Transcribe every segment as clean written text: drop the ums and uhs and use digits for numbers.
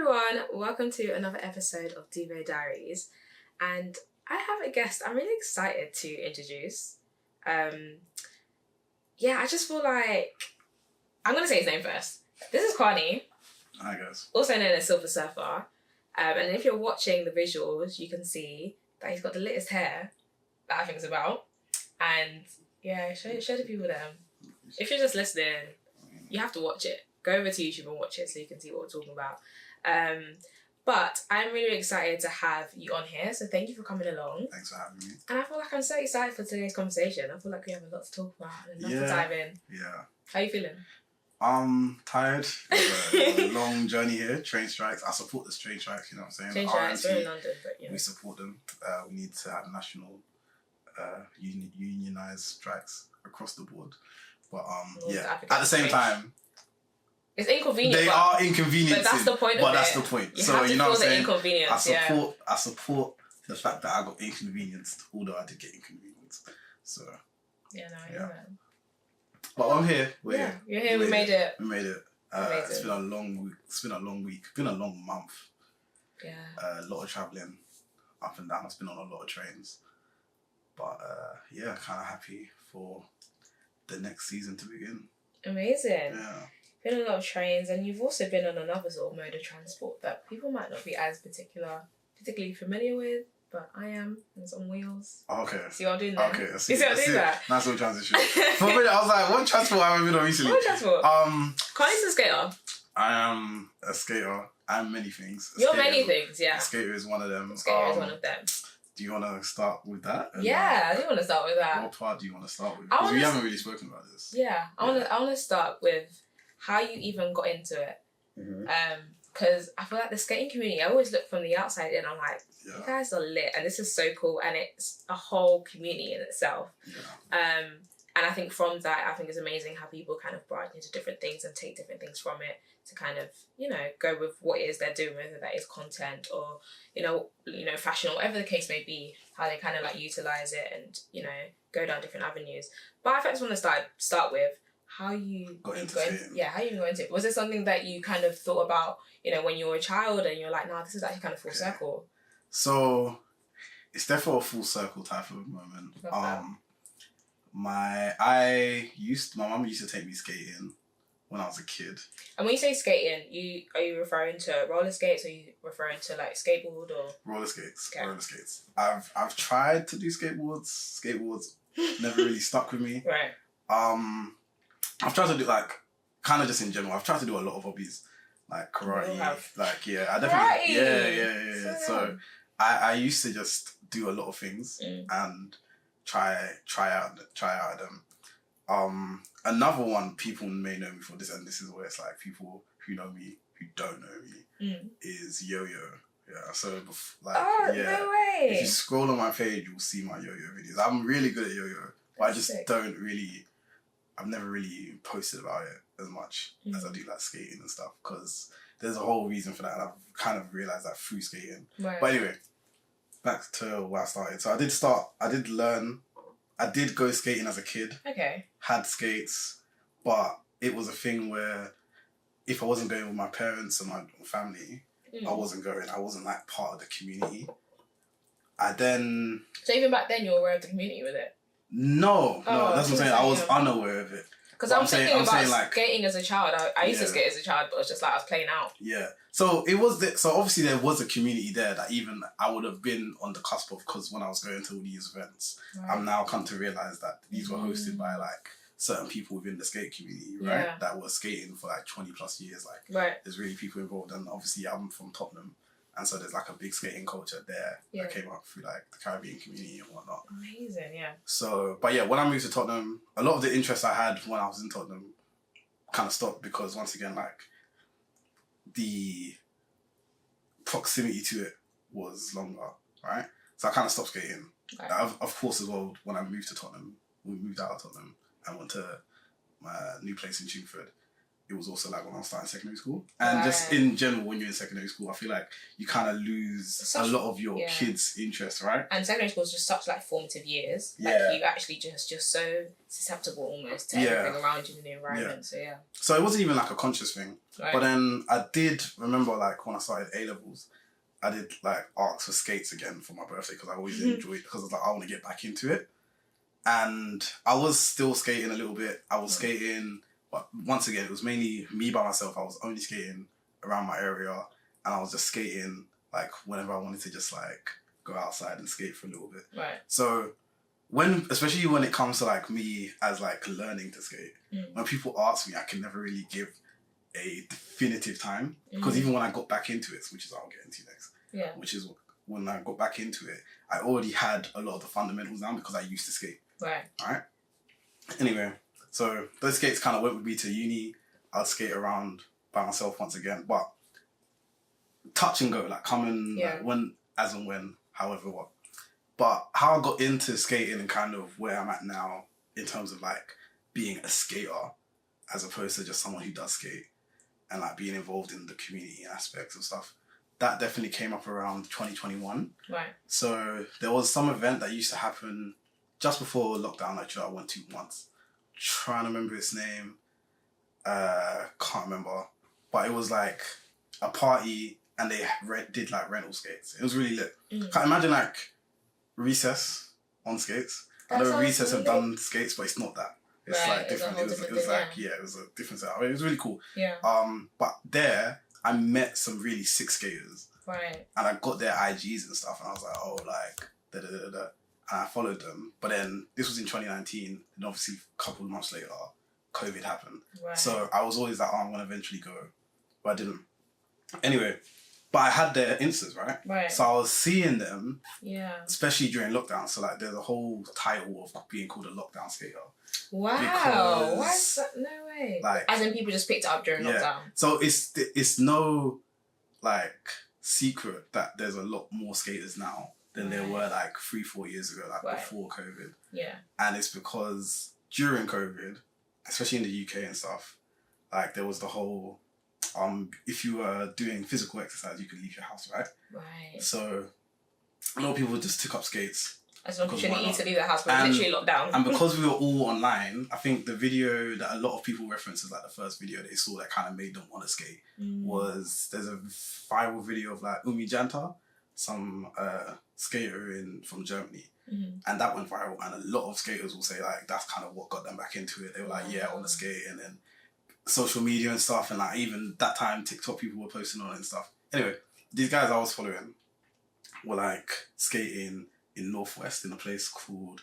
everyone, welcome to another episode of Duvet Diaries, and I have a guest I'm really excited to introduce. I just feel like I'm going to say his name first. This is Kwaane. Hi guys. Also known as Silver Surfer, and if you're watching the visuals, you can see that he's got the littest hair that I think is about, and yeah, show the people them. If you're just listening, you have to watch it. Go over to YouTube and watch it so you can see what we're talking about. But I'm really excited to have you on here, so thank you for coming along. Thanks for having me. And I feel like I'm so excited for today's conversation. I feel like we have a lot to talk about and enough to dive in. Yeah. How are you feeling? Tired. It's a long journey here. Train strikes. I support the train strikes, you know what I'm saying? Train strikes, we're in London, but yeah. We support them. We need to have national unionized strikes across the board. But at the same time, it's inconvenient. They are inconvenient. But that's the point of it. But that's the point. You so have to you know feel what I'm saying? Inconvenience. I support the fact that I got inconvenienced, although I did get inconvenienced. So yeah, no, I know that. But I'm here. We're here. You're here. We made it. We made it. It's been a long week. It's been a long week. It's been a long month. Yeah. A lot of travelling up and down. It's been on a lot of trains. But kind of happy for the next season to begin. Amazing. Yeah. Been on a lot of trains, and you've also been on another sort of mode of transport that people might not be as particularly familiar with, but I am. It's on wheels. Okay. See what I'm doing there? Okay. You see what I'm doing there? Nice little transition. For a minute, I was like, what transport have I been on recently? What transport? Kwaane's a skater. I am a skater. I'm many things. You're many things, yeah. A skater is one of them. A skater is one of them. Do you want to start with that? Yeah, I do want to start with that. What part do you want to start with? Because we haven't really spoken about this. Yeah, I want to start with how you even got into it. Because I feel like the skating community, I always look from the outside in, I'm like, you guys are lit, and this is so cool, and it's a whole community in itself. Yeah. And I think from that, I think it's amazing how people kind of branch into different things and take different things from it to kind of, go with what it is they're doing, whether that is content or, fashion or whatever the case may be, how they kind of like utilize it and, go down different avenues. But I just want to start with how you got into it. Yeah, how you even got into it. Was it something that you kind of thought about, when you were a child and you're like, this is actually kind of full circle? So it's definitely a full circle type of moment. My mum used to take me skating when I was a kid. And when you say skating, are you referring to roller skates, or are you referring to like skateboard or roller skates? Okay. Roller skates. I've tried to do skateboards. Skateboards never really stuck with me. Right. I've tried to do kind of just in general. I've tried to do a lot of hobbies like karate. I definitely yeah. So I used to just do a lot of things and try out them. Another one people may know me for this, and this is where it's like people who know me who don't know me is yo-yo. Yeah, so no way. If you scroll on my page, you'll see my yo-yo videos. I'm really good at yo-yo, but I just I've never really posted about it as much as I do like skating and stuff, because there's a whole reason for that, and I've kind of realised that through skating. Right. But anyway, back to where I started. So I did go skating as a kid. Okay. Had skates, but it was a thing where if I wasn't going with my parents and my family, I wasn't going. I wasn't like part of the community. So even back then you were aware of the community with it? No, that's what I'm saying. I was unaware of it. Because I'm thinking about skating as a child. I used to skate as a child, but it was just like I was playing out. Yeah. So so obviously there was a community there that even I would have been on the cusp of, because when I was going to all these events, I've now come to realise that these were hosted by like certain people within the skate community, right? Yeah. That were skating for like 20 plus years. There's really people involved, and obviously I'm from Tottenham. And so there's like a big skating culture there that came up through like the Caribbean community and whatnot. Amazing, yeah. So, but yeah, when I moved to Tottenham, a lot of the interest I had when I was in Tottenham kind of stopped, because once again, like the proximity to it was longer, right? So I kind of stopped skating. Okay. Of course, as well, when I moved to Tottenham, we moved out of Tottenham and went to my new place in Chingford. it was also like when I was starting secondary school. And just in general, when you're in secondary school, I feel like you kind of lose a lot of your kids' interest, right? And secondary school is just such like formative years. Like you actually just so susceptible almost to everything around you in the environment. So it wasn't even like a conscious thing. Right. But then I did remember like when I started A-levels, I did like ask for skates again for my birthday because I always enjoyed it because I was like, I want to get back into it. And I was still skating a little bit. I was skating, but once again, it was mainly me by myself. I was only skating around my area, and I was just skating like whenever I wanted to just like go outside and skate for a little bit. Right. So especially when it comes to like me as like learning to skate, when people ask me, I can never really give a definitive time because even when I got back into it, which is what I'll get into next, which is when I got back into it, I already had a lot of the fundamentals down because I used to skate. Right. Alright. Anyway, so those skates kind of went with me to uni. I'd skate around by myself once again, but touch and go, like coming like when, as and when, however what. But how I got into skating and kind of where I'm at now in terms of like being a skater as opposed to just someone who does skate and like being involved in the community aspects of stuff, that definitely came up around 2021. Right. So there was some event that used to happen just before lockdown, actually, I went to once. Trying to remember its name. Can't remember. But it was like a party and they did like rental skates. It was really lit. Can't imagine like Recess on skates. I know Recess have done skates, but it's not that. It's like different. It was like, it was a different setup. It was really cool. Yeah. But there, I met some really sick skaters. Right. And I got their IGs and stuff and I was like, oh, like, da-da-da-da. And I followed them. But then this was in 2019. And obviously a couple of months later, COVID happened. Right. So I was always like, oh, I'm going to eventually go. But I didn't. Anyway, but I had their Instas, right? Right. So I was seeing them. Yeah. Especially during lockdown. So like there's a whole title of being called a lockdown skater. Wow. Because, why is that? No way. Like, as in people just picked it up during lockdown. So it's no like secret that there's a lot more skaters now than there were like 3-4 years ago, like before COVID. Yeah. And it's because during COVID, especially in the UK and stuff, like there was the whole, if you were doing physical exercise, you could leave your house, right? Right. So a lot of people just took up skates. As an opportunity to leave the house, but literally locked down. And because we were all online, I think the video that a lot of people reference as like the first video they saw that kind of made them want to skate was, there's a viral video of like Umi Janta, some skater from Germany. And that went viral and a lot of skaters will say like that's kind of what got them back into it. They were like, yeah, I want to skate. And then social media and stuff, and like even that time TikTok people were posting on it and stuff. Anyway, these guys I was following were like skating in Northwest in a place called,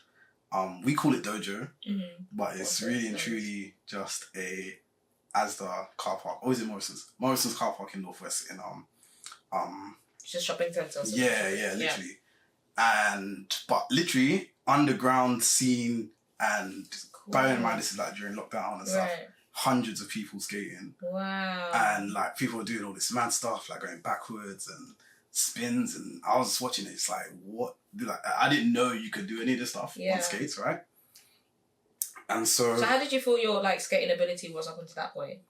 we call it Dojo, but it's really and truly just a Asda car park. Or is it Morrison's? Morrison's car park in Northwest in just shopping centre. Yeah, literally. But literally underground scene and bearing in mind this is like during lockdown and stuff. Hundreds of people skating. Wow. And like people were doing all this mad stuff, like going backwards and spins, and I was watching it. It's like, what? Like, I didn't know you could do any of this stuff on skates, right? And so how did you feel your like skating ability was up until that point?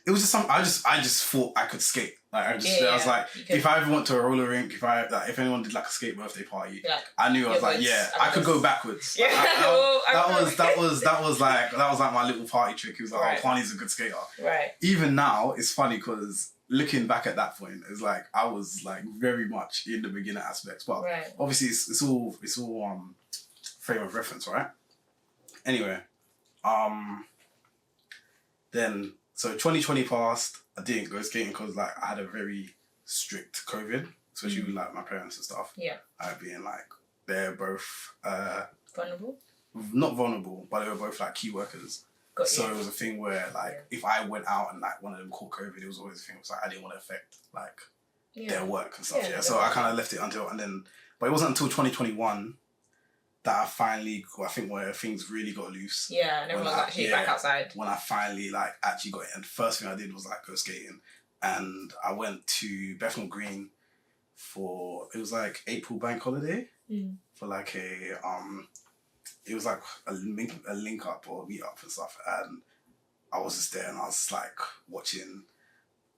It was just something I just thought I could skate. Like I was like, if I ever went to a roller rink, if anyone did like a skate birthday party, I knew I was like, I could go backwards. Yeah, that was like my little party trick. It was like, oh, Kwaane's a good skater. Right. Even now, it's funny because looking back at that point, it's like I was like very much in the beginner aspects, but obviously it's all frame of reference, right? Anyway, then so 2020 passed. I didn't go skating because like I had a very strict COVID, especially with like my parents and stuff. Yeah, being like they're both vulnerable. Not vulnerable, but they were both like key workers. So it was a thing where like if I went out and like one of them caught COVID, it was always a thing. It was like I didn't want to affect like their work and stuff. So I kind of left it but it wasn't until 2021 that I finally, I think where things really got loose. Yeah, and everyone was actually back outside. When I finally like actually got it, and the first thing I did was like go skating, and I went to Bethnal Green for, it was like April bank holiday for like a it was like a link up or a meet up and stuff, and I was just there and I was like watching,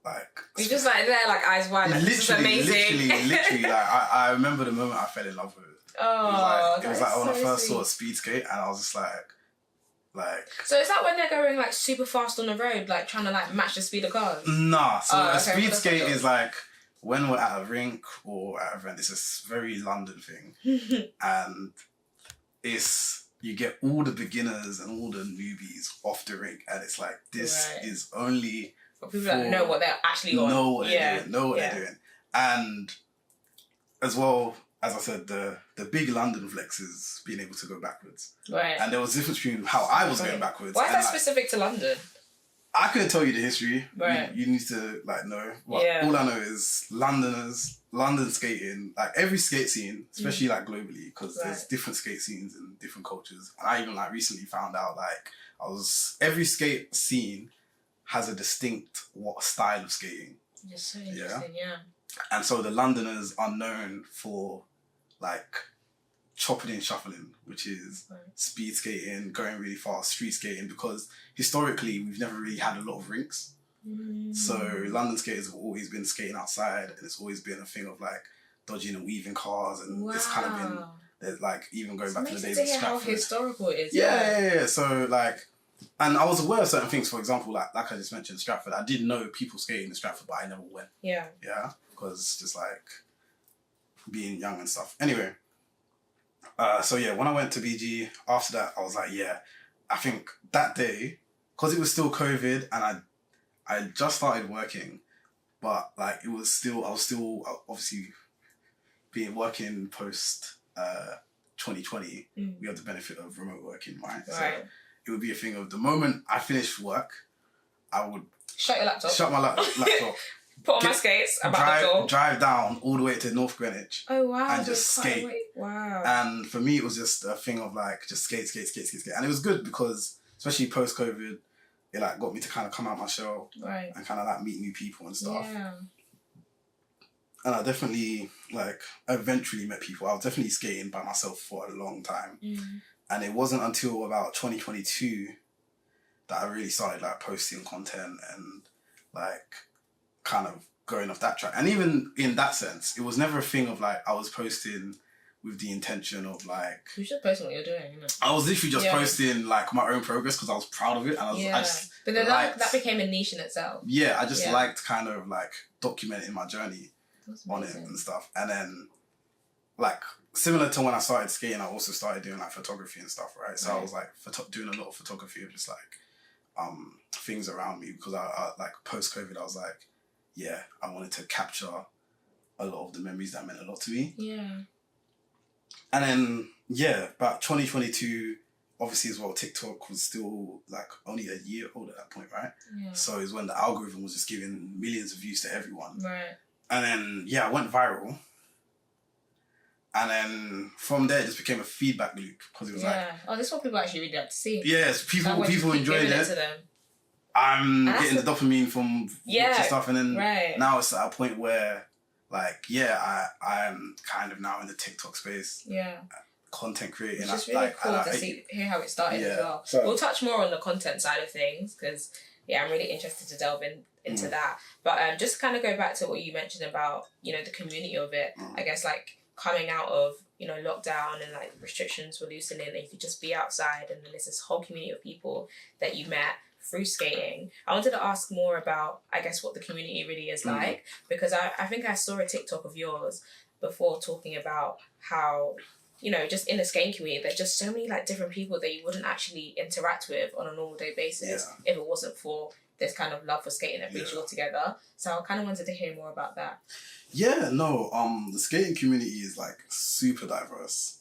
like... You're just like there, like eyes wide, like, this is amazing. Literally, like I remember the moment I fell in love with it. Oh, it was like when I first saw a speed skate and I was just like... So is that when they're going like super fast on the road, like trying to like match the speed of cars? Nah, so a speed skate is like when we're at a rink or at an event, it's a very London thing. And it's, you get all the beginners and all the newbies off the rink and it's like, this is only for people that know what they're actually on. Know what they're doing. And as well, as I said, the big London flex is being able to go backwards. Right. And there was a difference between how I was going backwards. Why is that specific to London? I couldn't tell you the history. Right. You need to like know. All I know is London skating, like every skate scene, especially like globally, because there's different skate scenes and different cultures. And I even like recently found out like every skate scene has a distinct style of skating. It's so interesting, yeah. And so the Londoners are known for like chopping and shuffling, which is speed skating, going really fast, street skating, because historically we've never really had a lot of rinks. So London skaters have always been skating outside and it's always been a thing of like dodging and weaving cars and it's kind of been like even going back to the days of Stratford. How historical it is. Yeah. So like, and I was aware of certain things, for example, like I just mentioned Stratford, I did know people skating in Stratford but I never went. Yeah, because just like being young and stuff. Anyway, so yeah, when I went to BG, after that, I was like, yeah, I think that day, because it was still COVID and I just started working, but like I was still obviously working post 2020. We have the benefit of remote working, right? So it would be a thing of the moment I finished work, I would shut your laptop. Shut my laptop. Put on my skates, about the door. Drive down all the way to North Greenwich. Oh, wow. And just skate. Wow. And for me, it was just a thing of like, just skate. And it was good because, especially post-COVID, it like got me to kind of come out my shell. Right. And kind of like meet new people and stuff. Yeah. And I definitely like eventually met people. I was definitely skating by myself for a long time. And it wasn't until about 2022 that I really started like posting content and like kind of going off that track. And even in that sense, it was never a thing of like I was posting with the intention of like... You're just posting what you're doing, isn't it? I was literally just posting like my own progress because I was proud of it. And I just but then that became a niche in itself. Yeah, I just liked kind of like documenting my journey on it and stuff. And then like similar to when I started skating, I also started doing like photography and stuff, right? So I was like doing a lot of photography of just like things around me because I like post-COVID, I was like, yeah, I wanted to capture a lot of the memories that meant a lot to me. Yeah. And then, yeah, about 2022, obviously as well, TikTok was still like only a year old at that point, right? Yeah. So it was when the algorithm was just giving millions of views to everyone. Right. And then, yeah, I went viral. And then from there, it just became a feedback loop because it was like... Oh, this is what people actually really like to see. Yes, people enjoyed it. I'm getting the dopamine from watching stuff, and then now it's at a point where, like, I'm kind of now in the TikTok space. Yeah. Content creating. It's just really cool to hear how it started as well. So, we'll touch more on the content side of things because, I'm really interested to delve into that. But just to kind of go back to what you mentioned about, the community of it, I guess, like, coming out of, lockdown and, like, restrictions were loosening and you could just be outside and then there's this whole community of people that you met through skating. I wanted to ask more about, I guess, what the community really is like, because I think I saw a TikTok of yours before talking about how, just in the skating community, there's just so many like different people that you wouldn't actually interact with on a normal day basis if it wasn't for this kind of love for skating that brings you all together. So I kind of wanted to hear more about that. Yeah, no, the skating community is like super diverse.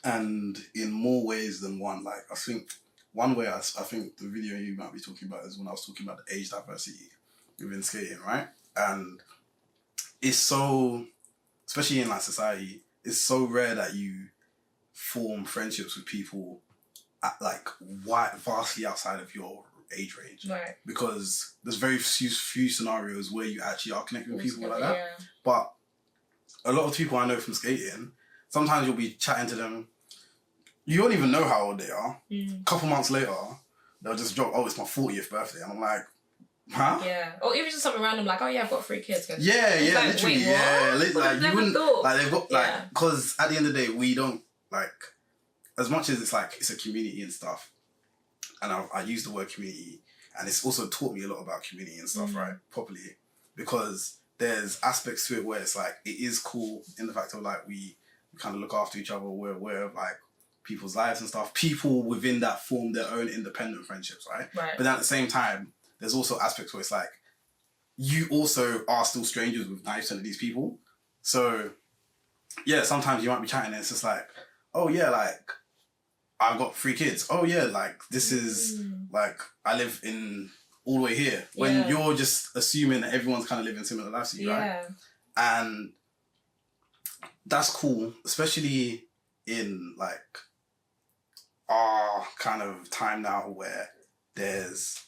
And in more ways than one. Like, I think one way I think the video you might be talking about is when I was talking about the age diversity within skating, right? And it's so, especially in like society, it's so rare that you form friendships with people at like vastly outside of your age range. Right. Because there's very few scenarios where you actually are connecting with people like that. Yeah. But a lot of people I know from skating, sometimes you'll be chatting to them, you don't even know how old they are. A couple months later, they'll just drop, oh, it's my 40th birthday. And I'm like, huh? Yeah. Or even just something random like, oh yeah, I've got 3 kids. Yeah, yeah, like, literally, wait, yeah. Like, you wouldn't, thought. like, they've got, like, because at the end of the day, we don't, like, as much as it's like, it's a community and stuff, and I use the word community, and it's also taught me a lot about community and stuff, right? Properly. Because there's aspects to it where it's like, it is cool in the fact of like, we kind of look after each other, we're aware of like people's lives and stuff. People within that form their own independent friendships, right? But then at the same time, there's also aspects where it's like, you also are still strangers with 90% of these people. So, yeah, sometimes you might be chatting and it's just like, oh yeah, like, I've got 3 kids. Oh yeah, like, this is, like, I live in all the way here. When you're just assuming that everyone's kind of living similar lives to you, right? And that's cool, especially in, like, our kind of time now where there's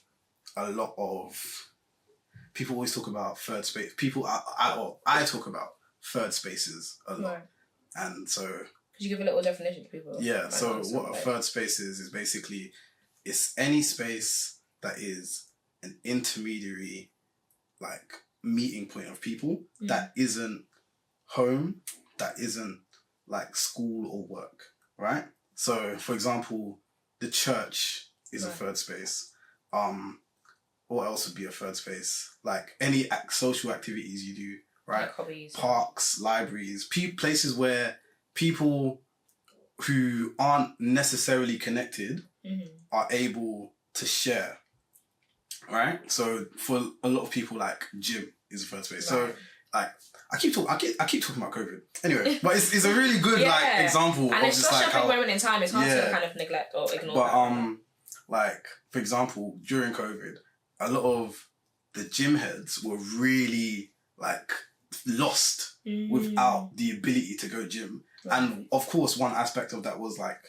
a lot of... People always talk about third space. I talk about third spaces a lot. Right. And so... Could you give a little definition to people? Yeah, so what a third space is basically, it's any space that is an intermediary, like, meeting point of people that isn't home, that isn't, like, school or work, right? So, for example, the church is a third space. What else would be a third space? Like any social activities you do, right? Like hobbies. Parks, libraries, places where people who aren't necessarily connected are able to share, right? So for a lot of people, like gym is a third space. Right. So like I keep talking about COVID. Anyway, but it's a really good like example and of it's just such like a big moment in time. It's hard to kind of neglect or ignore. But like for example, during COVID, a lot of the gym heads were really like lost without the ability to go gym. Right. And of course, one aspect of that was like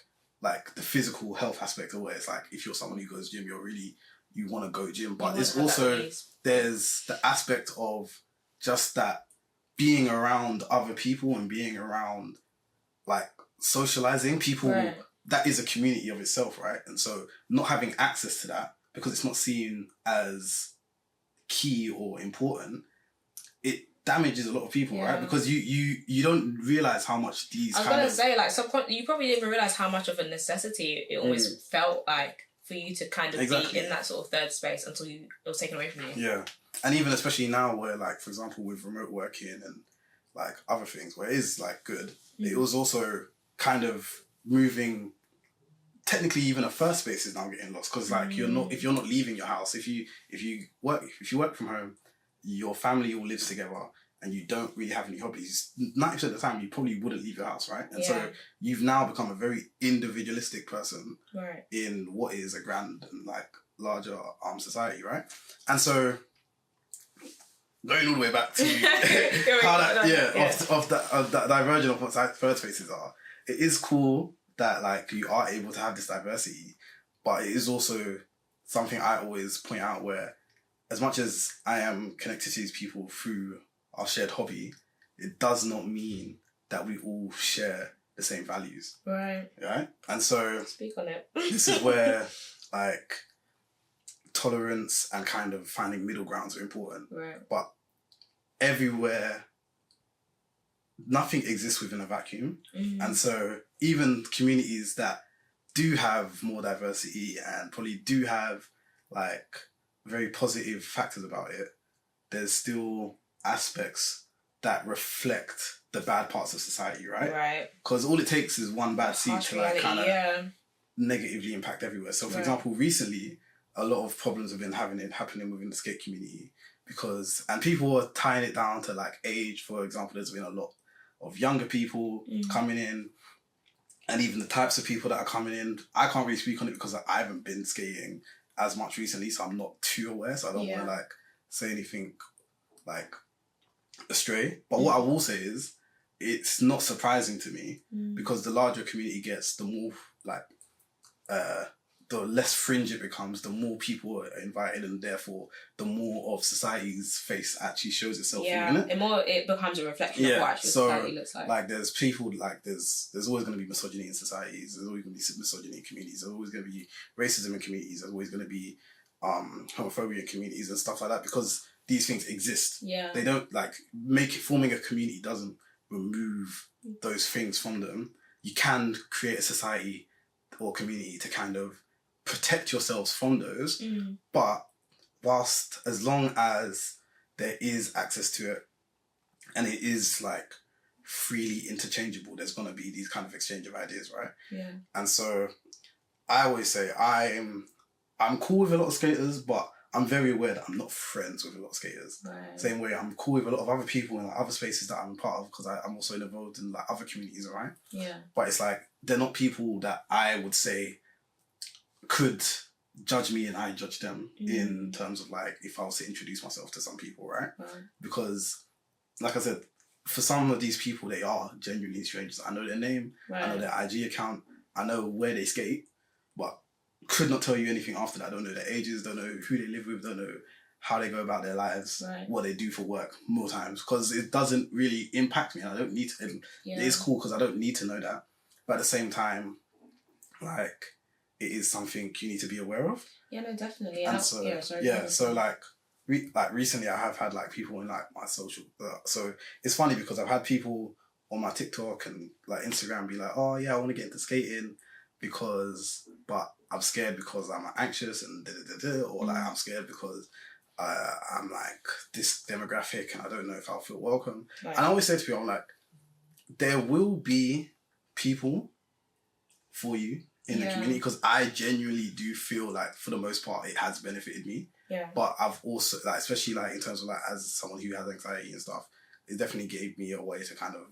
the physical health aspect of where it's like, if you're someone who goes gym, you want to go gym. But it's also, there's the aspect of just that being around other people and being around like socializing people, that is a community of itself, right? And so not having access to that, because it's not seen as key or important, it damages a lot of people, right? Because you don't realise how much these I was going to say, like, you probably didn't even realise how much of a necessity it almost felt like for you to kind of be in that sort of third space until it was taken away from you. Yeah. And even especially now where, like, for example, with remote working and, like, other things where it is, like, good, it was also kind of moving... Technically, even a first space is now getting lost because, like, if you're not leaving your house, if you work from home, your family all lives together, and you don't really have any hobbies. 90% of the time, you probably wouldn't leave your house, right? And so you've now become a very individualistic person in what is a grand and like larger society, right? And so going all the way back to how that divergence of what third spaces are, it is cool that like you are able to have this diversity, but it is also something I always point out where as much as I am connected to these people through our shared hobby, it does not mean that we all share the same values. Right. Right? And so... Speak on it. This is where like tolerance and kind of finding middle grounds are important. Right. But everywhere... Nothing exists within a vacuum. And so even communities that do have more diversity and probably do have like very positive factors about it, there's still aspects that reflect the bad parts of society, right? Right. Because all it takes is one bad seed to like kind of negatively impact everywhere. So for example, recently, a lot of problems have been happening within the skate community and people are tying it down to like age. For example, there's been a lot of younger people coming in, and even the types of people that are coming in. I can't really speak on it because I haven't been skating as much recently, so I'm not too aware, so I don't want to like say anything like astray. But what I will say is it's not surprising to me because the larger community gets, the more like the less fringe it becomes, the more people are invited, and therefore the more of society's face actually shows itself. Yeah, it becomes a reflection of what actually society looks like. Like there's people, like there's always going to be misogyny in societies. There's always going to be misogyny in communities. There's always going to be racism in communities. There's always going to be homophobia in communities and stuff like that, because these things exist. Yeah. They don't forming a community doesn't remove those things from them. You can create a society or community to kind of protect yourselves from those, but as long as there is access to it and it is like freely interchangeable, there's going to be these kind of exchange of ideas, right? Yeah. And so I always say I'm cool with a lot of skaters, but I'm very aware that I'm not friends with a lot of skaters. Right. Same way I'm cool with a lot of other people in like, other spaces that I'm part of, because I'm also involved in like other communities, right? Yeah. But it's like they're not people that I would say could judge me and I judge them in terms of like if I was to introduce myself to some people, right? Because like I said, for some of these people, they are genuinely strangers. I know their name, I know their IG account, I know where they skate, but could not tell you anything after that. I don't know their ages, don't know who they live with, don't know how they go about their lives, what they do for work more times, because it doesn't really impact me and I don't need to. It is cool because I don't need to know that, but at the same time, like, it is something you need to be aware of. Yeah, no, definitely. And so recently I have had like people in like my social, so it's funny because I've had people on my TikTok and like Instagram be like, oh yeah, I want to get into skating but I'm scared because I'm anxious and or like I'm scared because I'm like this demographic and I don't know if I'll feel welcome. And I always say to people, I'm like, there will be people for you in the community, because I genuinely do feel like for the most part it has benefited me. Yeah. But I've also like, especially like in terms of like as someone who has anxiety and stuff, it definitely gave me a way to kind of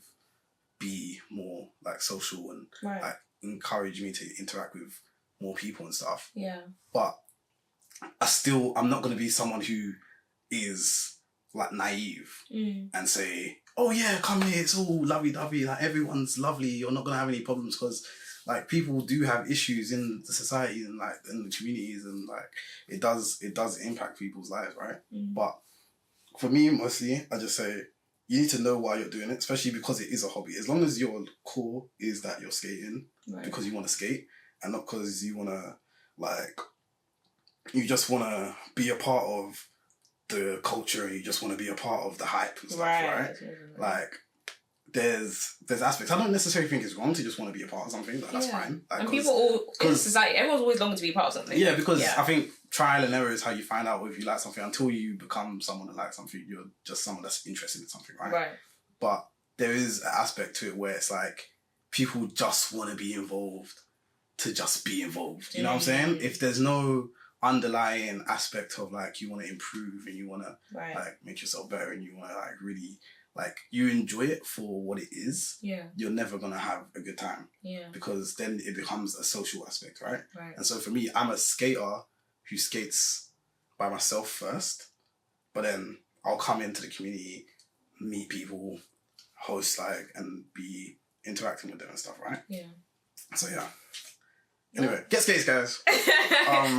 be more like social and like encourage me to interact with more people and stuff. Yeah. But I'm not going to be someone who is like naive and say, oh yeah, come here, it's all lovey-dovey, like everyone's lovely, you're not going to have any problems, because like people do have issues in the society and like in the communities, and like it does impact people's lives, right? But for me, mostly, I just say you need to know why you're doing it, especially because it is a hobby. As long as your core is that you're skating because you want to skate and not because you want to like, you just want to be a part of the culture and you just want to be a part of the hype and stuff, right? Like, there's aspects. I don't necessarily think it's wrong to just want to be a part of something. Like, that's fine. Like, and people in society, everyone's always longing to be a part of something. Yeah, because I think trial and error is how you find out if you like something. Until you become someone that likes something, you're just someone that's interested in something, right? Right. But there is an aspect to it where it's like people just want to be involved to just be involved. You know what I'm saying? If there's no underlying aspect of like you want to improve and you want to like make yourself better and you want to like really like you enjoy it for what it is, you're never gonna have a good time. Yeah. Because then it becomes a social aspect, right? Right. And so for me, I'm a skater who skates by myself first, but then I'll come into the community, meet people, host like, and be interacting with them and stuff, right? Yeah. So yeah. Anyway, get skates, guys.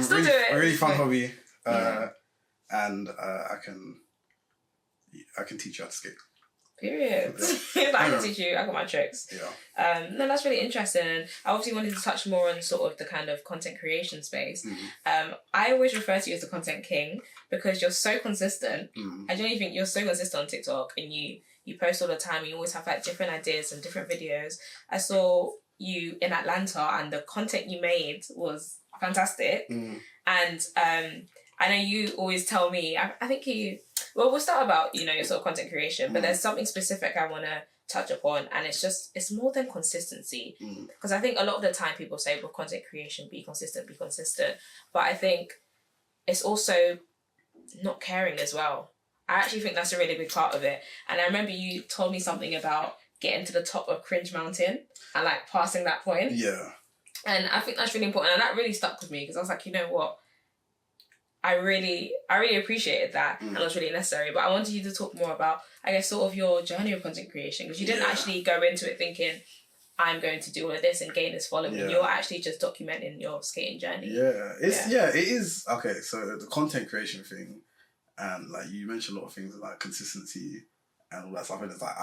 Still really, do it. A really fun hobby. And I can teach you how to skate. Period. I can teach you. I got my tricks. Yeah. No, that's really interesting. And I obviously wanted to touch more on sort of the kind of content creation space. I always refer to you as the content king because you're so consistent. I genuinely think you're so consistent on TikTok, and you post all the time. You always have like different ideas and different videos. I saw you in Atlanta, and the content you made was fantastic. And I know you always tell me, I think we'll start about, your sort of content creation, but there's something specific I want to touch upon, and it's more than consistency. Because I think a lot of the time people say, well, content creation, be consistent. But I think it's also not caring as well. I actually think that's a really big part of it. And I remember you told me something about getting to the top of Cringe Mountain and like passing that point. Yeah. And I think that's really important. And that really stuck with me because I was like, you know what? I really appreciated that and it was really necessary. But I wanted you to talk more about, I guess, sort of your journey of content creation, because you didn't actually go into it thinking, I'm going to do all of this and gain this following. Yeah. You're actually just documenting your skating journey. Yeah, it is. Okay, so the content creation thing, and like you mentioned a lot of things like consistency and all that stuff. And it's like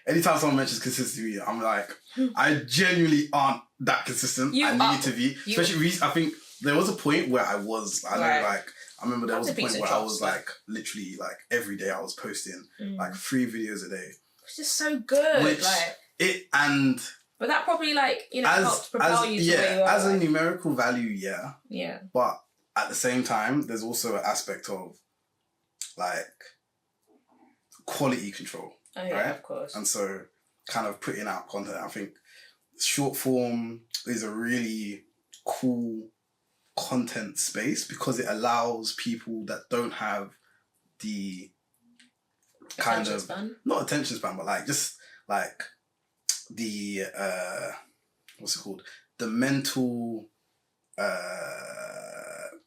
anytime someone mentions consistency, I'm like, I genuinely aren't that consistent. I need to be. Especially, I think there was a point where I was. I remember there was a point where I was like literally like every day I was posting like 3 videos a day, which is so good. But that probably helped propel you to where you are. As a numerical value, yeah. But at the same time, there's also an aspect of like quality control, right? Of course. And so, kind of putting out content. I think short form is a really cool content space because it allows people that don't have the kind of not attention span, but like just like the what's it called, the mental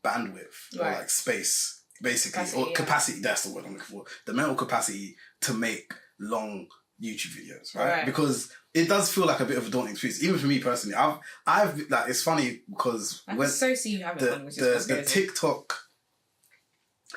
bandwidth or like space basically, capacity, that's the word I'm looking for, the mental capacity to make long YouTube videos, right? Because it does feel like a bit of a daunting experience, even for me personally. I've like, it's funny because I can so see you having one, which is the TikTok,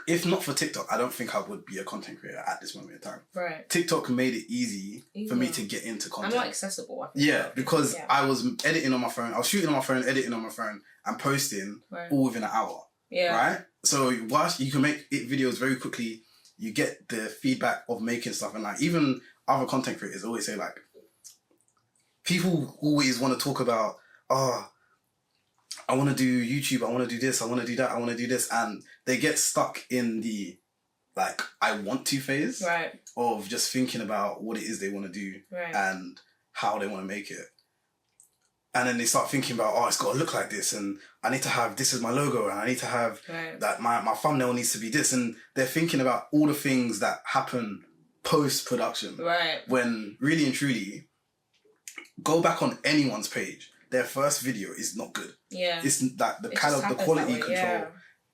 if not for TikTok, I don't think I would be a content creator at this moment in time. Right. TikTok made it easy for me to get into content. I'm not accessible. I think because I was editing on my phone. I was shooting on my phone, editing on my phone, and posting all within an hour. Yeah. Right? So whilst you can make videos very quickly, you get the feedback of making stuff. And like even other content creators always say like, people always want to talk about, I want to do YouTube, I want to do this, I want to do that, I want to do this. And they get stuck in the, like, I want to phase of just thinking about what it is they want to do and how they want to make it. And then they start thinking about, it's got to look like this, and I need to have this as my logo, and I need to have that my thumbnail needs to be this. And they're thinking about all the things that happen post-production. Right. When really and truly, go back on anyone's page, their first video is not good. Yeah. It's like the quality control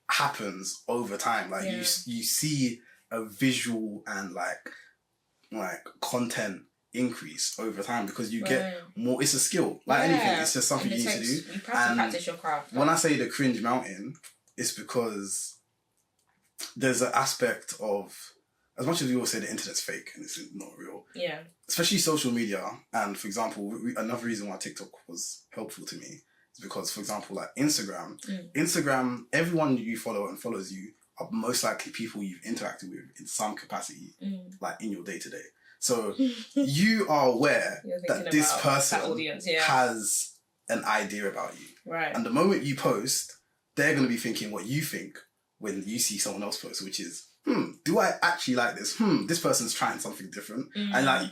happens over time. Like you see a visual and like content increase over time because you get more. It's a skill, like anything. It's just something you need to do. You practice your craft. When I say the cringe mountain, it's because there's an aspect of, as much as we all say the internet's fake and it's not real. Yeah. Especially social media, and for example, another reason why TikTok was helpful to me is because, for example, like Instagram, everyone you follow and follows you are most likely people you've interacted with in some capacity, like in your day to day. So you are aware that this person has an idea about you. Right. And the moment you post, they're going to be thinking what you think when you see someone else post, which is, do I actually like this? This person's trying something different. And like,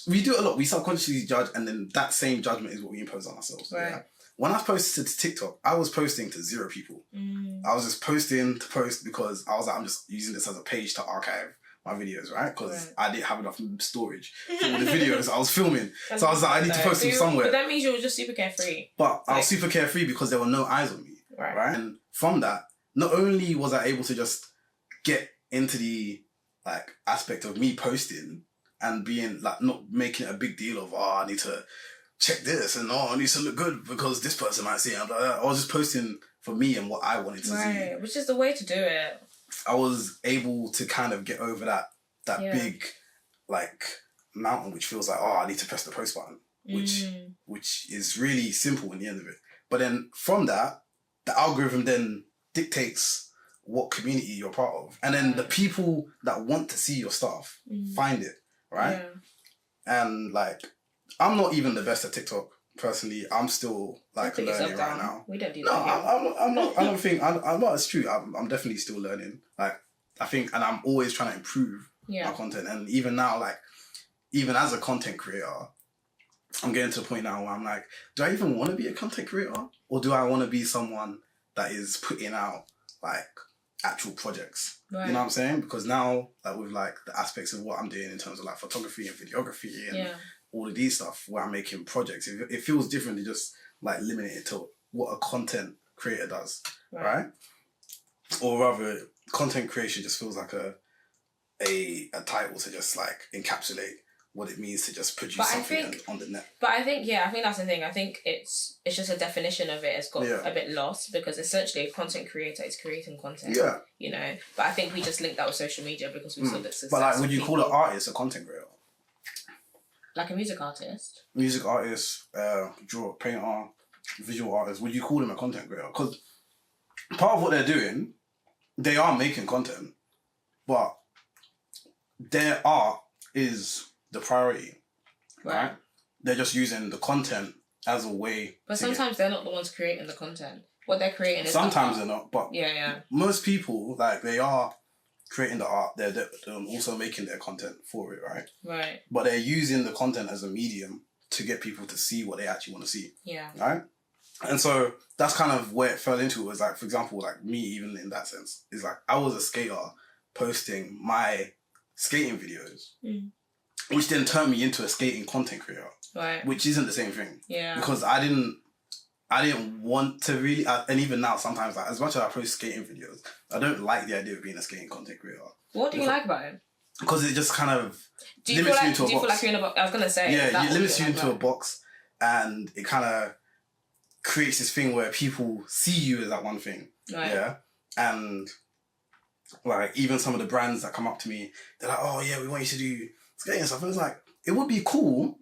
we do it a lot. We subconsciously judge, and then that same judgment is what we impose on ourselves. Right. Yeah? When I posted to TikTok, I was posting to 0 people. I was just posting to post because I was like, I'm just using this as a page to archive my videos, right? Because I didn't have enough storage for all the videos I was filming. So I was like, I need to post them somewhere. But that means you were just super carefree. But I was super carefree because there were no eyes on me. Right? And from that, not only was I able to just get into the like aspect of me posting and being like, not making it a big deal of, I need to check this and I need to look good because this person might see it. I was just posting for me and what I wanted to see. Which is the way to do it. I was able to kind of get over that big like mountain which feels like, I need to press the post button, which is really simple in the end of it. But then from that, the algorithm then dictates what community you're part of. And then the people that want to see your stuff find it, right? Yeah. And like, I'm not even the best at TikTok personally. I'm still like learning right now. We don't do that. No, I'm not. I don't think. I'm not. It's true. I'm definitely still learning. Like, I think, and I'm always trying to improve my content. And even now, like, even as a content creator, I'm getting to a point now where I'm like, do I even want to be a content creator, or do I want to be someone that is putting out like actual projects? Right. You know what I'm saying? Because now, like, with like the aspects of what I'm doing in terms of like photography and videography and all of these stuff where I'm making projects, it feels different to just like limiting it to what a content creator does, right? Or rather, content creation just feels like a title to just like encapsulate what it means to just produce something on the net. But I think that's the thing. I think it's just a definition of it has got a bit lost, because essentially a content creator is creating content. Yeah. You know, but I think we just linked that with social media because we saw that success. But like, would you call an artist a content creator? Like a music artist? Music artist, painter, visual artist. Would you call them a content creator? Because part of what they're doing, they are making content, but their art is the priority, right? They're just using the content as a way. But sometimes they're not the ones creating the content. What they're creating is sometimes they're not, but yeah. Most people, like, they are creating the art. They're also making their content for it, right? Right. But they're using the content as a medium to get people to see what they actually want to see. Yeah. Right. And so that's kind of where it fell into. It was like, for example, like me, even in that sense, is like I was a skater posting my skating videos, which then turned me into a skating content creator, right? Which isn't the same thing, yeah. Because I didn't want to really, and even now sometimes, like, as much as I post skating videos, I don't like the idea of being a skating content creator. What do you like about it? Because it just kind of limits you into a box. Do you feel like you're in a box? I was gonna say, it limits you into a box, and it kind of creates this thing where people see you as that one thing, right? Yeah, and like even some of the brands that come up to me, they're like, "Oh yeah, we want you to do skating stuff." And it's like, it would be cool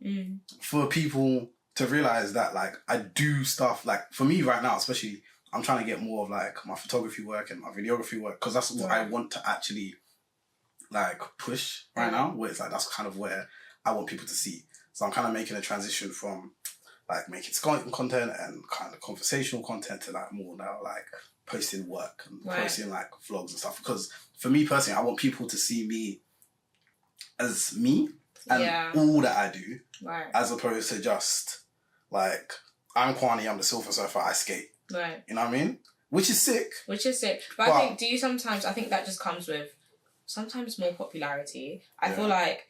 for people to realize that, like, I do stuff. Like, for me right now, especially, I'm trying to get more of like my photography work and my videography work, because that's what I want to actually like push right now. Where it's like that's kind of where I want people to see. So I'm kind of making a transition from like making skating content and kind of conversational content to like more now like posting work and posting like vlogs and stuff. Because for me personally, I want people to see me as me and all that I do, as opposed to just like, I'm Kwaane, I'm the Silver Surfer, I skate. Right. You know what I mean? Which is sick. But I think, I think that just comes with sometimes more popularity. I feel like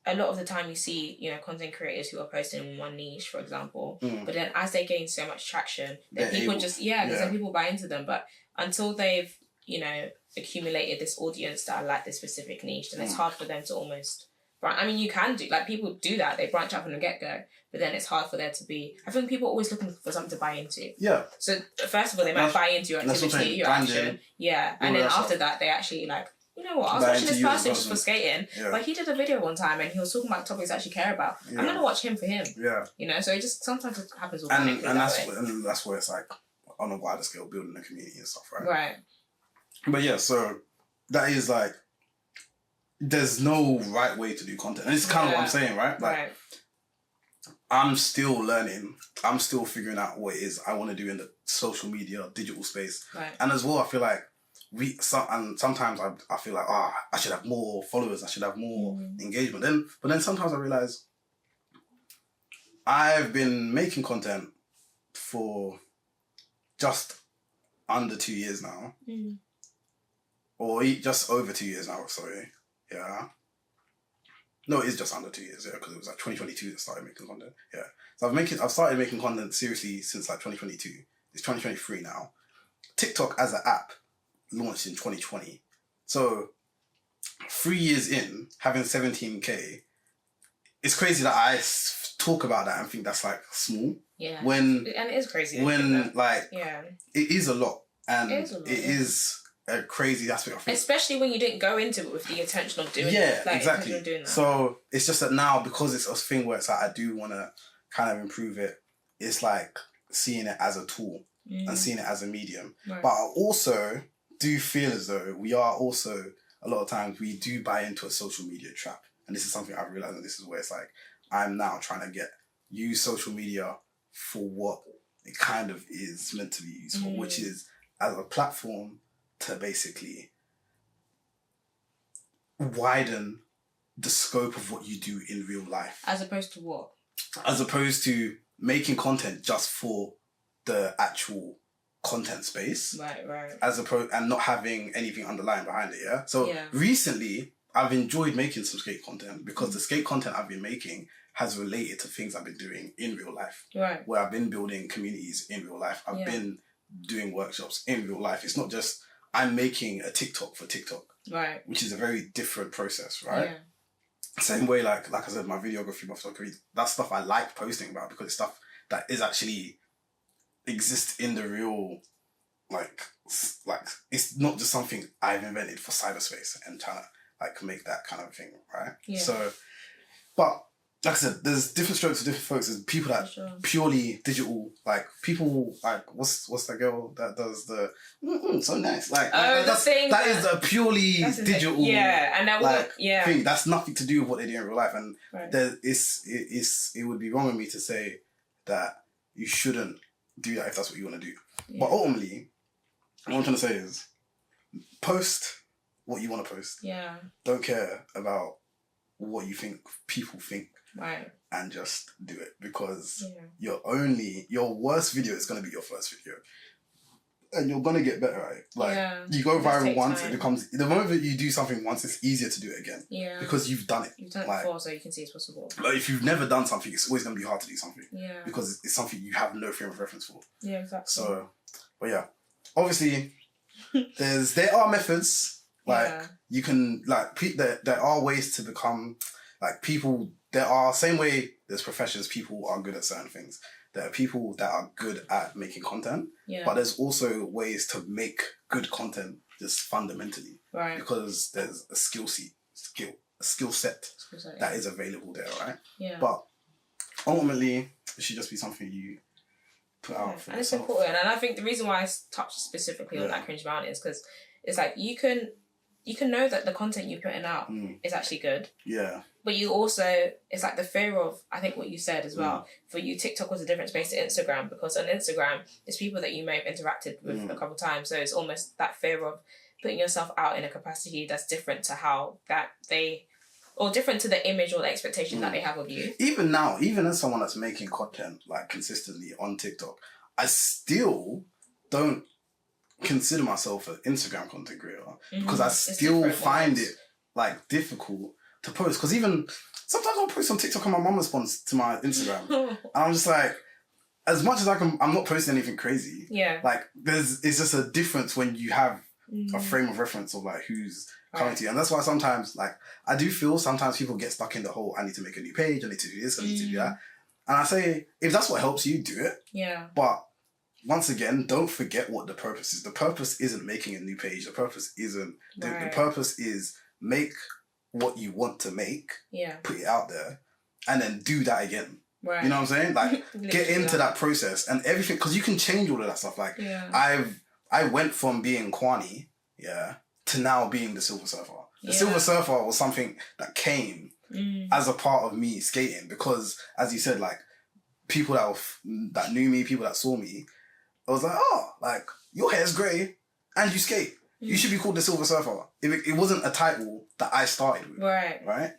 a lot of the time you see, you know, content creators who are posting in one niche, for example, but then as they gain so much traction, then people then people buy into them. But until they've, you know, accumulated this audience that like this specific niche, then it's hard for them to almost... I mean, you can do... Like, people do that. They branch out from the get-go. But then it's hard for there to be... I think people are always looking for something to buy into. Yeah. So, first of all, they might buy into your activity, your action. Yeah. And then after that, they actually, like... You know what? I was watching this person just for skating, but he did a video one time and he was talking about topics I actually care about. Yeah. I'm gonna watch him for him. Yeah. You know, so it just sometimes it happens organically. And that's where it's like on a wider scale, building a community and stuff, right? Right. But yeah, so that is like, there's no right way to do content, and it's kind of what I'm saying, right? Like, I'm still learning. I'm still figuring out what it is I want to do in the social media, digital space, and as well, I feel like. Sometimes I feel like I should have more followers, I should have more engagement. But then sometimes I realise I've been making content for just under 2 years now, or just over 2 years now. Sorry, yeah. No, it is just under 2 years, because it was like 2022 that I started making content. Yeah, so I've started making content seriously since like 2022. It's 2023 now. TikTok as an app launched in 2020. So 3 years in, having 17k, it's crazy that I talk about that and think that's like small. Yeah. And it is crazy. It is a lot. And it is a crazy aspect of things. Especially when you didn't go into it with the intention of doing it. Yeah, exactly. Doing that. So it's just that now, because it's a thing where it's like I do want to kind of improve it, it's like seeing it as a tool and seeing it as a medium. Right. But I also do feel as though we are also, a lot of times, we do buy into a social media trap. And this is something I've realised, and this is where it's like, I'm now trying to use social media for what it kind of is meant to be used for, which is as a platform to basically widen the scope of what you do in real life. As opposed to what? As opposed to making content just for the actual content space, right, and not having anything underlying behind it. So recently I've enjoyed making some skate content, because the skate content I've been making has related to things I've been doing in real life, right? Where I've been building communities in real life. I've been doing workshops in real life. It's not just I'm making a TikTok for TikTok, right? Which is a very different process, right? Same way, like I said, my videography, my photography, that's stuff I like posting about because it's stuff that is actually exists in the real, like it's not just something I've invented for cyberspace and trying to like make that kind of thing, right? Yeah. So, but like I said, there's different strokes for different folks. There's people that purely digital, like people like what's that girl that does the so nice, like that is a purely digital, and that thing. That's nothing to do with what they do in real life, and it would be wrong of me to say that you shouldn't do that if that's what you want to do. Yeah. But ultimately, what I'm trying to say is, post what you want to post. Yeah. Don't care about what you think people think. Right. And just do it because your worst video is going to be your first video. And you're going to get better at it. Like, you go viral once, it becomes... The moment that you do something once, it's easier to do it again. Yeah. Because you've done it. You've done it before, so you can see it's possible. Like, if you've never done something, it's always going to be hard to do something. Yeah. Because it's something you have no frame of reference for. Yeah, exactly. So, but yeah. Obviously, there are methods. Like, you can... Like, there are ways to become... Like, people... There are, same way there's professions, people are good at certain things. There are people that are good at making content, but there's also ways to make good content just fundamentally. Right. Because there's a skill set that is available there, right? Yeah. But ultimately, it should just be something you put out for yourself. It's important. And I think the reason why I touched specifically on that cringe mountain is because it's like you can know that the content you're putting out is actually good. Yeah. But you also, it's like the fear of, I think what you said as well, for you, TikTok was a different space to Instagram, because on Instagram, it's people that you may have interacted with a couple of times. So it's almost that fear of putting yourself out in a capacity that's different to how or different to the image or the expectation that they have of you. Even now, even as someone that's making content like consistently on TikTok, I still don't consider myself an Instagram content creator because I still find it like difficult to post, because even sometimes I'll post on TikTok and my mum responds to my Instagram and I'm just like, as much as I'm not posting anything crazy. Yeah. Like it's just a difference when you have a frame of reference of like who's coming to you, and that's why sometimes like I do feel sometimes people get stuck in the whole I need to make a new page, I need to do this, I need to do that, and I say if that's what helps you, do it. Yeah. But once again, don't forget what the purpose is. The purpose isn't making a new page. The purpose isn't... The purpose is make what you want to make, put it out there, and then do that again. Right. You know what I'm saying? Like, get into that process and everything, because you can change all of that stuff. Like, I went from being Kwaane, to now being the Silver Surfer. The Silver Surfer was something that came as a part of me skating, because, as you said, like, people that knew me, people that saw me, I was like, oh, like, your hair's grey and you skate. You should be called the Silver Surfer. It wasn't a title that I started with. Right?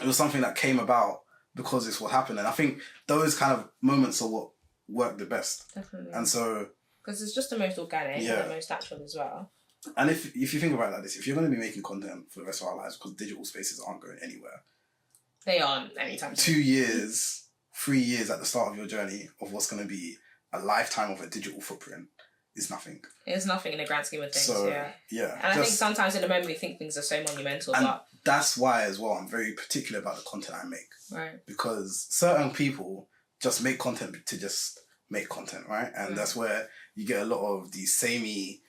It was something that came about because it's what happened. And I think those kind of moments are what work the best. Definitely. And so... Because it's just the most organic and the most natural as well. And if you think about it like this, if you're going to be making content for the rest of our lives, because digital spaces aren't going anywhere. They aren't anytime soon. 2 years, 3 years at the start of your journey of what's going to be a lifetime of a digital footprint is nothing. It's nothing in the grand scheme of things, so, yeah. And I think sometimes in the moment we think things are so monumental, and but... that's why as well I'm very particular about the content I make. Right. Because certain people just make content to just make content, right? And that's where you get a lot of these samey,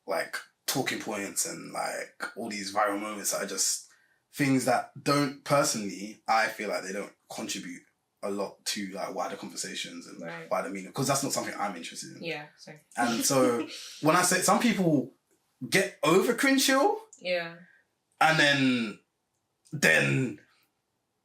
like, talking points and, like, all these viral moments that are just things that don't, personally, I feel like they don't contribute a lot to like wider conversations and wider meaning, because that's not something I'm interested in. Yeah, same. And so when I say some people get over cringe chill, and then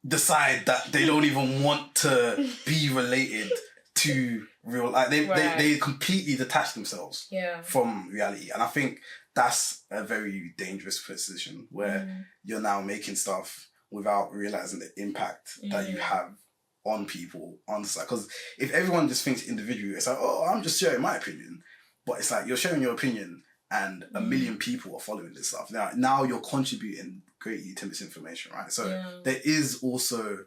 decide that they don't even want to be related to real, like they completely detach themselves from reality, and I think that's a very dangerous position where you're now making stuff without realizing the impact that you have on people, on the side. Because if everyone just thinks individually, it's like, oh, I'm just sharing my opinion. But it's like, you're sharing your opinion and a million people are following this stuff. Now you're contributing greatly to misinformation, right? So there is also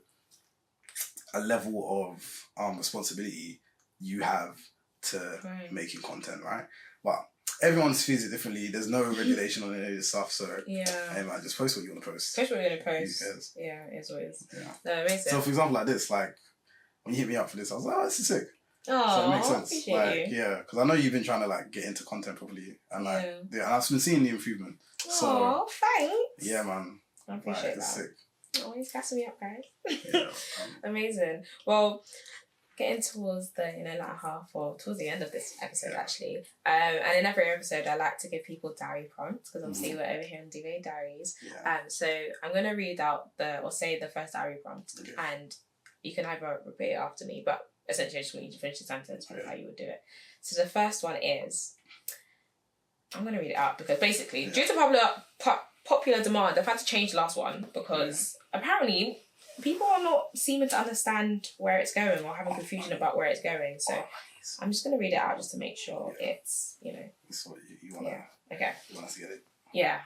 a level of responsibility you have to making content, right? But everyone sees it differently. There's no regulation on any of this stuff, so hey man, just post what you want to post. Post what you want to post. Yeah, it is what it is. Yeah. No, amazing. So for example, like this, like when you hit me up for this, I was like, oh, this is sick. Oh, so it makes sense. Appreciate like, you. yeah, because I know you've been trying to like get into content properly, and like, and I've been seeing the improvement. Oh, thanks. Yeah, man. I appreciate that. Sick. Oh, he's gassing me up, guys. Yeah. Amazing. Well, getting towards the towards the end of this episode actually. And in every episode, I like to give people diary prompts because obviously we're over here on Duvet Diaries. Yeah. So I'm gonna read out say the first diary prompt, and you can either repeat it after me, but essentially I just want you to finish the sentence with how you would do it. So the first one is, I'm gonna read it out because basically due to popular demand, I've had to change the last one because apparently people are not seeming to understand where it's going or having confusion about where it's going. So I'm just going to read it out just to make sure it's, It's what you want to... Yeah, okay. You want us to get it? Yeah.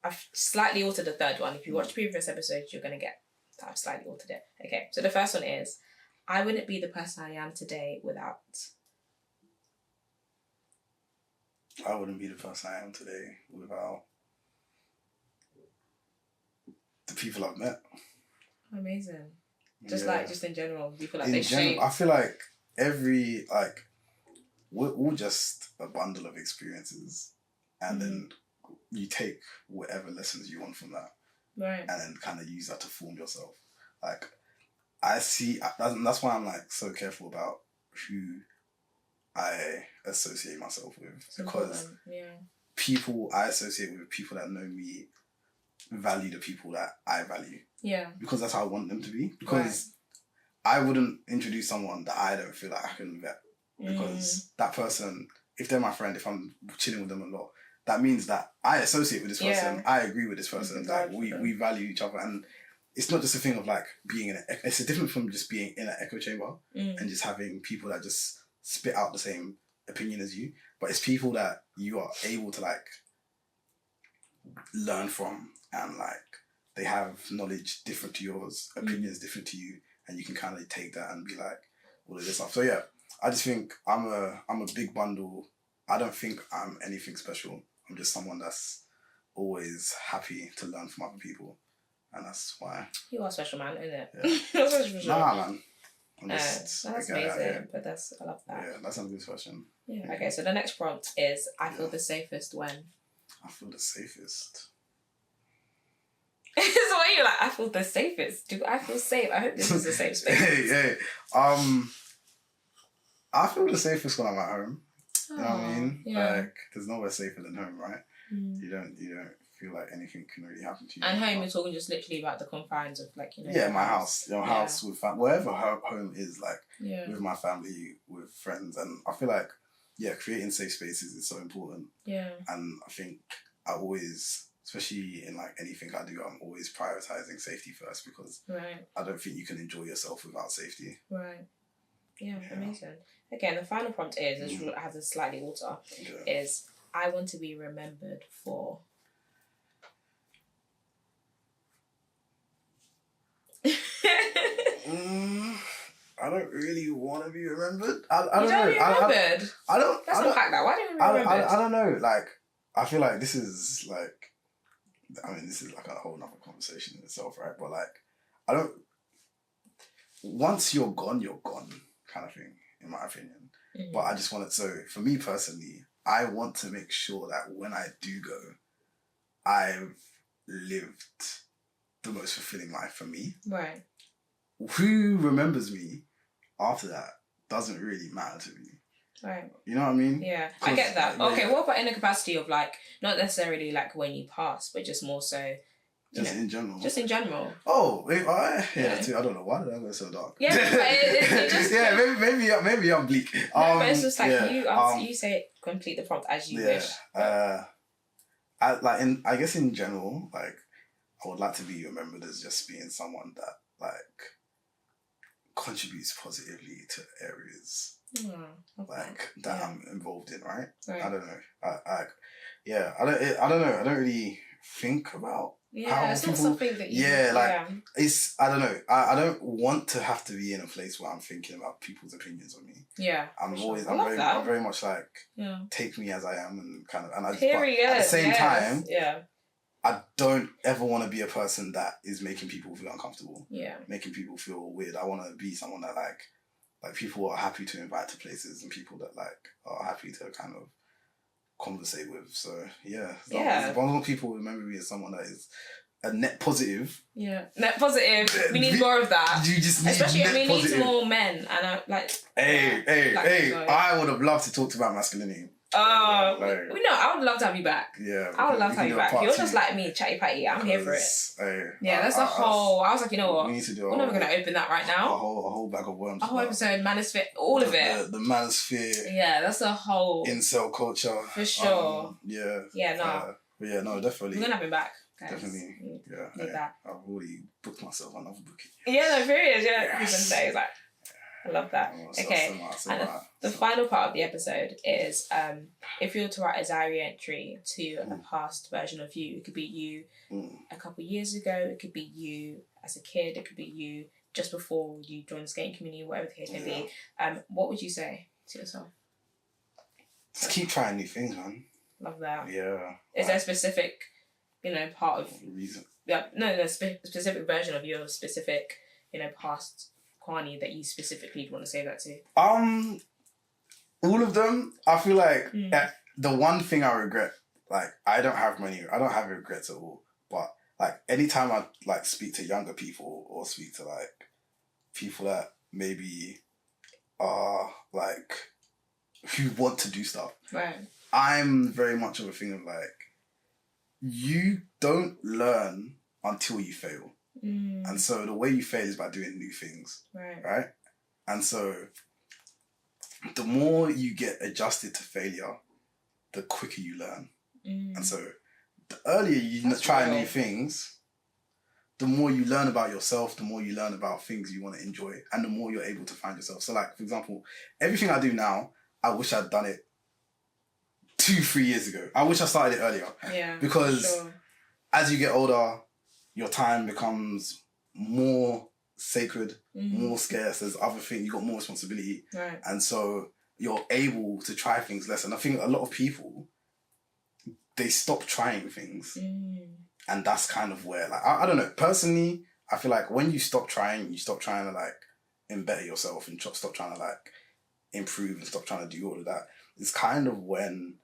I've slightly altered the third one. If you watch the previous episodes, you're going to get that I've slightly altered it. Okay, so the first one is, I wouldn't be the person I am today without... I wouldn't be the person I am today without the people I've met. Amazing. Just in general, you feel like they shape. I feel like we're all just a bundle of experiences, and then you take whatever lessons you want from that, right? And then kind of use that to form yourself. Like that's why I'm like so careful about who I associate myself with, because people I associate with, people that know me, value the people that I value. Yeah. Because that's how I want them to be. Because I wouldn't introduce someone that I don't feel like I can vet. Because that person, if they're my friend, if I'm chilling with them a lot, that means that I associate with this person. I agree with this person. Like we value each other, and it's not just a thing of like being it's a different from just being in an echo chamber and just having people that just spit out the same opinion as you. But it's people that you are able to like learn from, and like they have knowledge different to yours, opinions different to you, and you can kind of take that and be like all of this stuff. So yeah, I just think I'm a big bundle. I don't think I'm anything special. I'm just someone that's always happy to learn from other people, and that's why. You are a special man, isn't it? Yeah. That's for sure. Nah, man. That's amazing. But I love that. Yeah, that's a good question. Yeah. Okay, so the next prompt is, I feel the safest when. I feel the safest. So what are you like? I feel the safest. Do I feel safe? I hope this is a safe space. Hey. I feel the safest when I'm at home. You know what I mean? Yeah. Like, there's nowhere safer than home, right? You don't feel like anything can really happen to you. And home, you're talking just literally about the confines of like, Yeah, my house. House with wherever home is, like with my family, with friends, and I feel like creating safe spaces is so important. Yeah. And I think I always, especially in like anything I do, I'm always prioritizing safety first, because I don't think you can enjoy yourself without safety. Right. Yeah, amazing. Again, the final prompt has a slightly alter, is, I want to be remembered for... I don't really want to be remembered. I don't know. Remembered? I don't. Let's unpack that. Why don't you remember? I don't know. Like, I feel like this is like, this is like a whole nother conversation in itself, right? But like, once you're gone, kind of thing, in my opinion. Mm-hmm. But I just want it. So for me personally, I want to make sure that when I do go, I've lived the most fulfilling life for me. Right. Who remembers me after that doesn't really matter to me. Right. You know what I mean? Yeah, I get that. Okay, what about in the capacity of like, not necessarily like when you pass, but just more so... Just in general. Just in general. Oh, wait, too, I don't know. Why did I go so dark? Yeah, but it just... yeah, maybe I'm bleak. No, but it's just like you say complete the prompt as you wish. I guess in general, like, I would like to be remembered as just being someone that like contributes positively to areas that I'm involved in. Right? I don't know. I don't know. I don't really think about Yeah, it's not something that you... it's, I don't know. I don't want to have to be in a place where I'm thinking about people's opinions on me. Yeah, I'm very much like, take me as I am and kind of... And but at the same time, I don't ever want to be a person that is making people feel uncomfortable. Yeah. Making people feel weird. I want to be someone that like people are happy to invite to places and people that like are happy to kind of conversate with. So as long as people remember me as someone that is a net positive. Yeah, net positive. We need more of that. You just need especially we need more men. And I like. I would have loved to talk about masculinity. I would love to have you back. Yeah, I would love to have you back. You're just like me, chatty patty. I'm here for it. That's a whole. I was like, you know what? We need to do. We're never gonna open that right now. A whole bag of worms. A whole episode, manosphere, all of it. The manosphere. Yeah, that's a whole incel culture for sure. Definitely. We're gonna have him back. Guys. Definitely. Need that. I've already booked myself another booking. Yeah, no, period. Yeah, even say like. I love that. Okay, and the final part of the episode is if you were to write a diary entry to a past version of you, it could be you a couple of years ago, it could be you as a kid, it could be you just before you joined the skating community, whatever the case may be. What would you say to yourself? Just keep trying new things, man. Love that. Yeah. Is there a specific, part of... reason? Yeah, no, specific version of your specific, past... Kwaane that you specifically want to say that to? All of them. I feel like the one thing I regret, like I don't have regrets at all. But like anytime I like speak to younger people or speak to like people that maybe are like who want to do stuff. Right. I'm very much of a thing of like you don't learn until you fail. And so the way you fail is by doing new things. Right? And so the more you get adjusted to failure, the quicker you learn. And so the earlier you try new things, the more you learn about yourself, the more you learn about things you want to enjoy, and the more you're able to find yourself. So like, for example, everything I do now, I wish I'd done it 2-3 years ago. I wish I started it earlier. Yeah. Because as you get older, your time becomes more sacred, more scarce. There's other things, you got more responsibility. Right. And so you're able to try things less. And I think a lot of people, they stop trying things. And that's kind of where, like, I don't know, personally, I feel like when you stop trying to like better yourself and stop trying to like improve and stop trying to do all of that. It's kind of when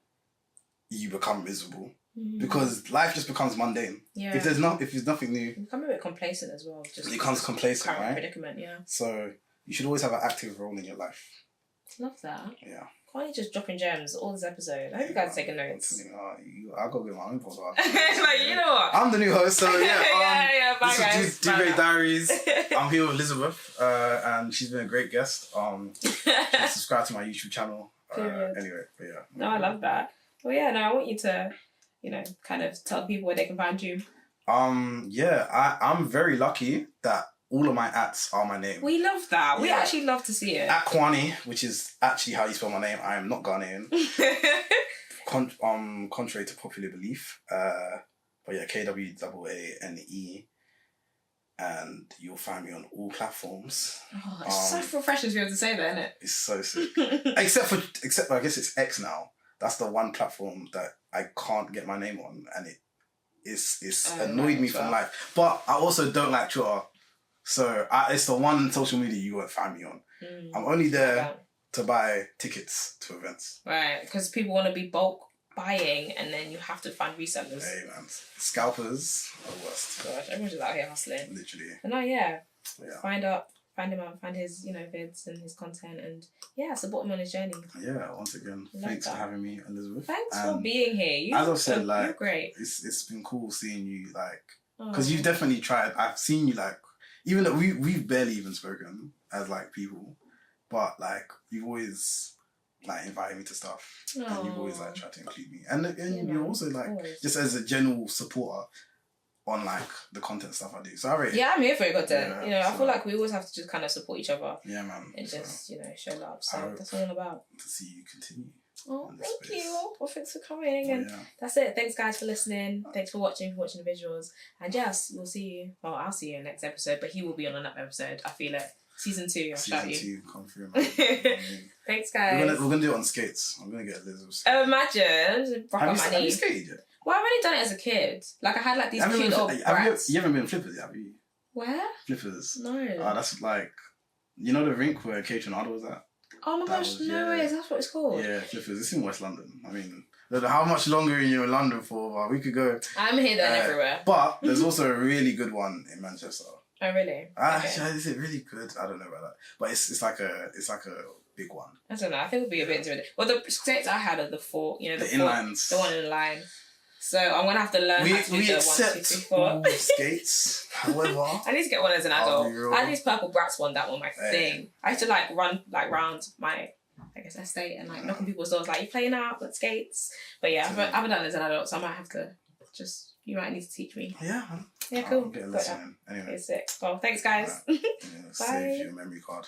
you become miserable. Because life just becomes mundane. Yeah. If there's nothing new, you become a bit complacent as well. Just it becomes complacent, right? Predicament, yeah. So you should always have an active role in your life. Love that. Yeah. Kwaane just dropping gems all this episode. I hope you guys taking notes. I'll go get my own podcast. Like, you know what? I'm the new host, so yeah. Bye, this guys. Is Duvet Diaries. I'm here with Elizabeth, and she's been a great guest. Subscribe to my YouTube channel. Anyway, but yeah. No, I love that. Well, yeah, no, I want you to, kind of tell people where they can find you. I'm very lucky that all of my ats are my name. We love that. Yeah. We actually love to see it. At Kwaane, which is actually how you spell my name. I am not Ghanaian. Contrary to popular belief. But yeah, KWAANE. And you'll find me on all platforms. Oh, it's so refreshing to be able to say that, isn't it? It's so sick. except I guess it's X now. That's the one platform that I can't get my name on, and it's annoyed me from life. But I also don't like Twitter, so it's the one social media you won't find me on. I'm only there to buy tickets to events. Right, because people want to be bulk buying, and then you have to find resellers. Hey man, scalpers are the worst. Gosh, everyone's just out here hustling. Literally. But no, find him out, find his, vids and his content, and support him on his journey. Yeah, once again, thanks for having me, Elizabeth. Thanks for being here. As I've said, you're great. It's been cool seeing you, because you've definitely tried. I've seen you, even though we've barely even spoken as people, but you've always invited me to stuff, and you've always tried to include me, and you're also just as a general supporter on the content stuff I do. So I rate it. Yeah, I'm here for your content. I feel like we always have to just kind of support each other. Yeah, man. And just, show love. So that's what I'm about. To see you continue. Oh, thank you. Well, thanks for coming. And that's it. Thanks, guys, for listening. Thanks for watching the visuals. And yes, we'll see you. Well, I'll see you in the next episode, but he will be on another episode. I feel it. Season 2, I'll shout you. Season 2, come through, man. Thanks, guys. We're gonna do it on skates. I'm gonna get Liz with skates. Imagine. Have you skated yet? Well, I've only done it as a kid. Like, I had like these cute little brats. You haven't been flippers yet, have you? Where? Flippers. No. Oh, that's like, you know the rink where Kate and Arda was at? Oh my gosh, no way, that's what it's called. Yeah, flippers. It's in West London. I mean, how much longer are you in London for? But we could go. I'm here, there, and everywhere. But there's also a really good one in Manchester. Oh really? Actually, is it really good? I don't know about that. But it's like a big one. I don't know. I think it would be a bit intimidating. Well, the skates I had are the four, the inlines, the one in the line. So I'm gonna have to learn how to do the 1, 2, 3, 4 skates. However, I need to get one as an adult. I had these purple brats one. That one, my thing. I used to run round my, I guess, estate and knock on people's doors you playing out with skates. But yeah, I haven't done it as an adult, so I might have to you might need to teach me. Yeah. Yeah, cool. I'll get a lesson in. Anyway. It's sick. Well, thanks guys. Save your memory card.